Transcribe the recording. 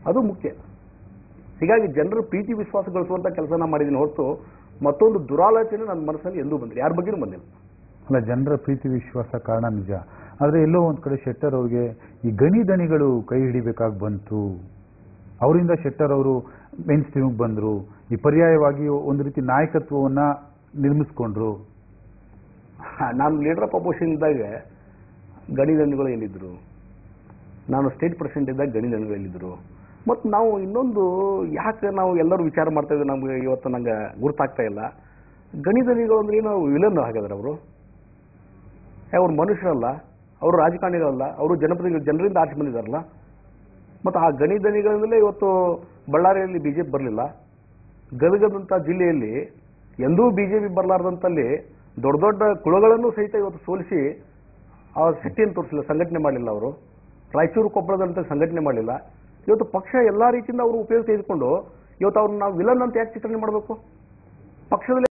ಅದು ಮುಖ್ಯ. ಹೀಗಾಗಿ ಜನರ ಪ್ರೀತಿ ವಿಶ್ವಾಸ ಗಳಿಸುವಂಥ ಕೆಲಸನ ಮಾಡಿದ್ದೀನಿ ಹೊರತು ಮತ್ತೊಂದು ದುರಾಲೋಚನೆ ನನ್ನ ಮನಸ್ಸಲ್ಲಿ ಎಂದೂ ಬಂದಿಲ್ಲ, ಯಾರ ಬಗ್ಗೆನೂ ಬಂದಿಲ್ಲ. ಅಲ್ಲ, ಜನರ ಪ್ರೀತಿ ವಿಶ್ವಾಸ ಕಾರಣ ನಿಜ. ಆದರೆ ಎಲ್ಲೋ ಒಂದು ಕಡೆ ಶೆಟ್ಟರ್ ಅವ್ರಿಗೆ ಈ ಗಣಿ ದಣಿಗಳು ಕೈ ಹಿಡಿಬೇಕಾಗಿ ಬಂತು. ಅವರಿಂದ ಶೆಟ್ಟರ್ ಅವರು ಮೇನ್ ಸ್ಟ್ರೀಮ್ಗೆ ಬಂದರು. ಈ ಪರ್ಯಾಯವಾಗಿ ಒಂದು ರೀತಿ ನಾಯಕತ್ವವನ್ನು ನಿರ್ಮಿಸ್ಕೊಂಡ್ರು. ನಾನು ಲೀಡರ್ ಆಫ್ ಅಪೋಸಿಷನ್ ಇದ್ದಾಗ ಗಣಿ ದಣಿಗಳು ಎಲ್ಲಿದ್ದರು, ನಾನು ಸ್ಟೇಟ್ ಪ್ರೆಸಿಡೆಂಟ್ ಇದ್ದಾಗ ಗಣಿ ದಣಿಗಳು ಎಲ್ಲಿದ್ದರು. ಮತ್ತು ನಾವು ಇನ್ನೊಂದು ಯಾಕೆ ನಾವು ಎಲ್ಲರೂ ವಿಚಾರ ಮಾಡ್ತಾ ಇದ್ದೀವಿ, ನಮಗೆ ಇವತ್ತು ನಂಗೆ ಗುರ್ತಾಗ್ತಾ ಇಲ್ಲ. ಗಣಿ ದಣಿಗಳು ಅಂದ್ರೆ ಏನು, ವಿಲನ್ ಹಾಗಾದ್ರೆ ಅವರು ಅವ್ರು ಮನುಷ್ಯರಲ್ಲ, ಅವರು ರಾಜಕಾರಣಿಗಳಲ್ಲ, ಅವರು ಜನಪ್ರತಿನಿಧಿಗಳು, ಜನರಿಂದ ಆಚೆ ಬಂದಿದ್ದಾರಲ್ಲ. ಮತ್ತು ಆ ಗಣಿ ದಣಿಗಳಿಂದಲೇ ಇವತ್ತು ಬಳ್ಳಾರಿಯಲ್ಲಿ BJP ಬರಲಿಲ್ಲ. ಗದಗದಂಥ ಜಿಲ್ಲೆಯಲ್ಲಿ ಎಂದೂ BJP ಬರಲಾರ್ದಂಥಲ್ಲಿ ದೊಡ್ಡ ದೊಡ್ಡ ಕುಳಗಳನ್ನು ಸಹಿತ ಇವತ್ತು ಸೋಲಿಸಿ ಆ ಶಕ್ತಿಯನ್ನು ತೋರಿಸಲಿಲ್ಲ, ಸಂಘಟನೆ ಮಾಡಲಿಲ್ಲ. ಅವರು ರಾಯಚೂರು ಕೊಪ್ಪಳದಂತ ಸಂಘಟನೆ ಮಾಡಲಿಲ್ಲ. ಇವತ್ತು ಪಕ್ಷ ಎಲ್ಲ ರೀತಿಯಿಂದ ಅವರು ಉಪಯೋಗ ತೆಗೆದುಕೊಂಡು ಇವತ್ತು ಅವ್ರನ್ನ ನಾವು ವಿಲನ್ ಅಂತ ಯಾಕೆ ಚಿತ್ರಣೆ ಮಾಡಬೇಕು? ಪಕ್ಷದಲ್ಲಿ